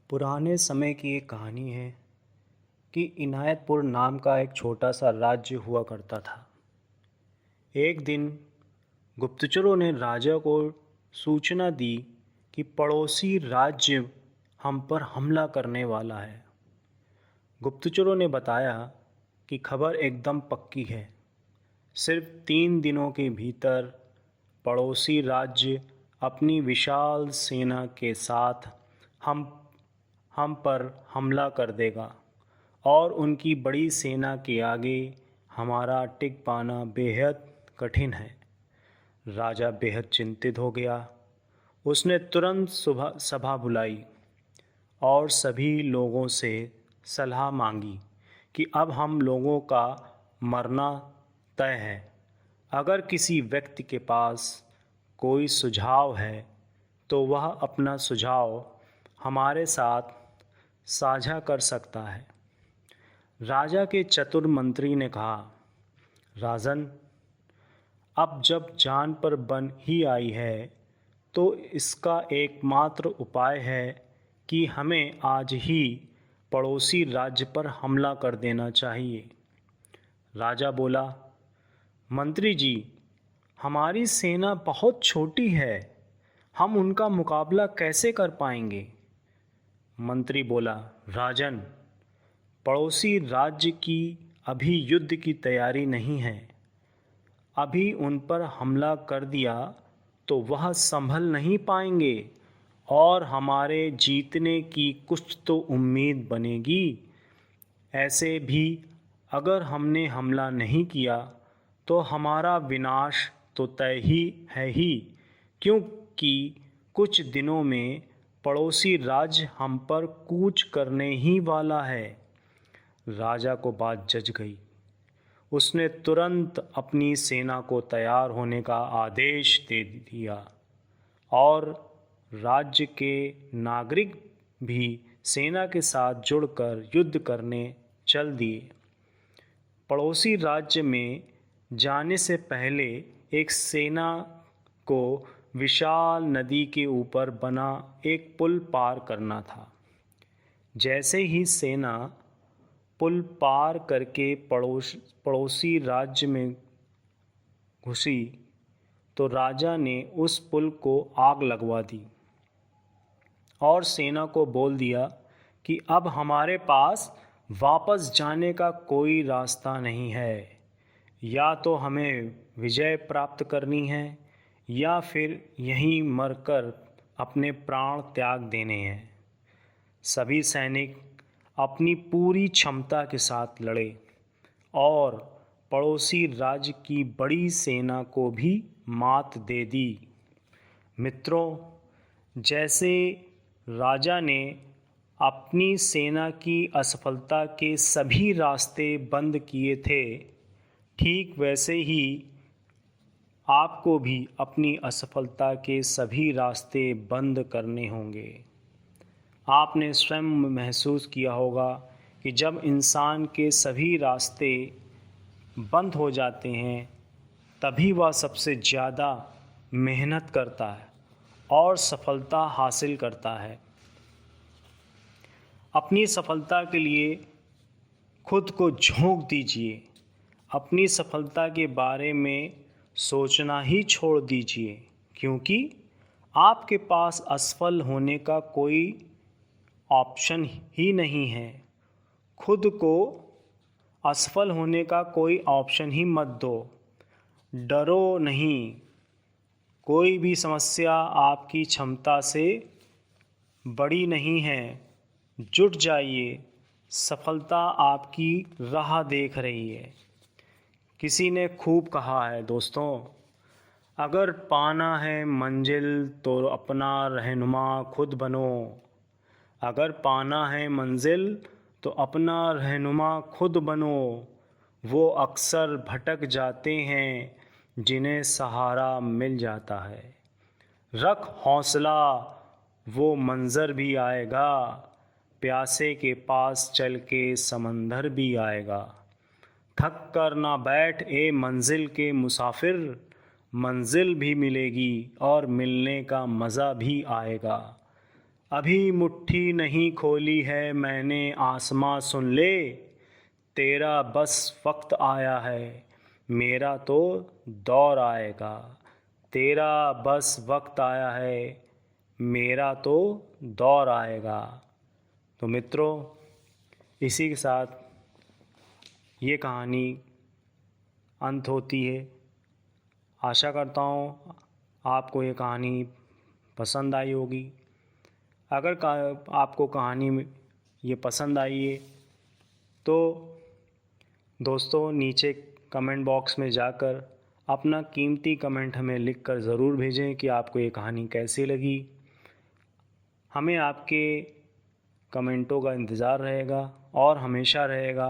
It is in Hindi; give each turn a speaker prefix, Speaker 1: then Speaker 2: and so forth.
Speaker 1: पुराने समय की एक कहानी है कि इनायतपुर नाम का एक छोटा सा राज्य हुआ करता था। एक दिन गुप्तचरों ने राजा को सूचना दी कि पड़ोसी राज्य हम पर हमला करने वाला है। गुप्तचरों ने बताया कि खबर एकदम पक्की है। सिर्फ 3 दिनों के भीतर पड़ोसी राज्य अपनी विशाल सेना के साथ हम हम पर हमला कर देगा और उनकी बड़ी सेना के आगे हमारा टिक पाना बेहद कठिन है। राजा बेहद चिंतित हो गया। उसने तुरंत सुबह सभा बुलाई और सभी लोगों से सलाह मांगी कि अब हम लोगों का मरना तय है। अगर किसी व्यक्ति के पास कोई सुझाव है तो वह अपना सुझाव हमारे साथ साझा कर सकता है। राजा के चतुर मंत्री ने कहा, राजन, अब जब जान पर बन ही आई है तो इसका एकमात्र उपाय है कि हमें आज ही पड़ोसी राज्य पर हमला कर देना चाहिए। राजा बोला, मंत्री जी, हमारी सेना बहुत छोटी है, हम उनका मुकाबला कैसे कर पाएंगे? मंत्री बोला, राजन, पड़ोसी राज्य की अभी युद्ध की तैयारी नहीं है। अभी उन पर हमला कर दिया तो वह संभल नहीं पाएंगे और हमारे जीतने की कुछ तो उम्मीद बनेगी। ऐसे भी अगर हमने हमला नहीं किया तो हमारा विनाश तो तय ही, क्योंकि कुछ दिनों में पड़ोसी राज्य हम पर कूच करने ही वाला है। राजा को बात जच गई। उसने तुरंत अपनी सेना को तैयार होने का आदेश दे दिया और राज्य के नागरिक भी सेना के साथ जुड़कर युद्ध करने चल दिए। पड़ोसी राज्य में जाने से पहले एक सेना को विशाल नदी के ऊपर बना एक पुल पार करना था। जैसे ही सेना पुल पार करके पड़ोसी राज्य में घुसी तो राजा ने उस पुल को आग लगवा दी और सेना को बोल दिया कि अब हमारे पास वापस जाने का कोई रास्ता नहीं है। या तो हमें विजय प्राप्त करनी है या फिर यहीं मरकर अपने प्राण त्याग देने हैं। सभी सैनिक अपनी पूरी क्षमता के साथ लड़े और पड़ोसी राज्य की बड़ी सेना को भी मात दे दी। मित्रों, जैसे राजा ने अपनी सेना की असफलता के सभी रास्ते बंद किए थे, ठीक वैसे ही आपको भी अपनी असफलता के सभी रास्ते बंद करने होंगे। आपने स्वयं महसूस किया होगा कि जब इंसान के सभी रास्ते बंद हो जाते हैं तभी वह सबसे ज़्यादा मेहनत करता है और सफलता हासिल करता है। अपनी सफलता के लिए खुद को झोंक दीजिए। अपनी सफलता के बारे में सोचना ही छोड़ दीजिए, क्योंकि आपके पास असफल होने का कोई ऑप्शन ही नहीं है। खुद को असफल होने का कोई ऑप्शन ही मत दो। डरो नहीं। कोई भी समस्या आपकी क्षमता से बड़ी नहीं है। जुट जाइए, सफलता आपकी राह देख रही है। किसी ने खूब कहा है दोस्तों, अगर पाना है मंजिल तो अपना रहनुमा खुद बनो। अगर पाना है मंजिल तो अपना रहनुमा खुद बनो। वो अक्सर भटक जाते हैं जिन्हें सहारा मिल जाता है। रख हौसला, वो मंज़र भी आएगा। प्यासे के पास चल के समंदर भी आएगा। थक कर ना बैठ ए मंजिल के मुसाफिर, मंजिल भी मिलेगी और मिलने का मज़ा भी आएगा। अभी मुट्ठी नहीं खोली है मैंने आसमां सुन ले, तेरा बस वक्त आया है मेरा तो दौर आएगा। तेरा बस वक्त आया है मेरा तो दौर आएगा। तो मित्रों, इसी के साथ ये कहानी अंत होती है। आशा करता हूँ आपको ये कहानी पसंद आई होगी। अगर आपको कहानी में ये पसंद आई है तो दोस्तों नीचे कमेंट बॉक्स में जाकर अपना कीमती कमेंट हमें लिखकर ज़रूर भेजें कि आपको ये कहानी कैसी लगी। हमें आपके कमेंटों का इंतज़ार रहेगा और हमेशा रहेगा।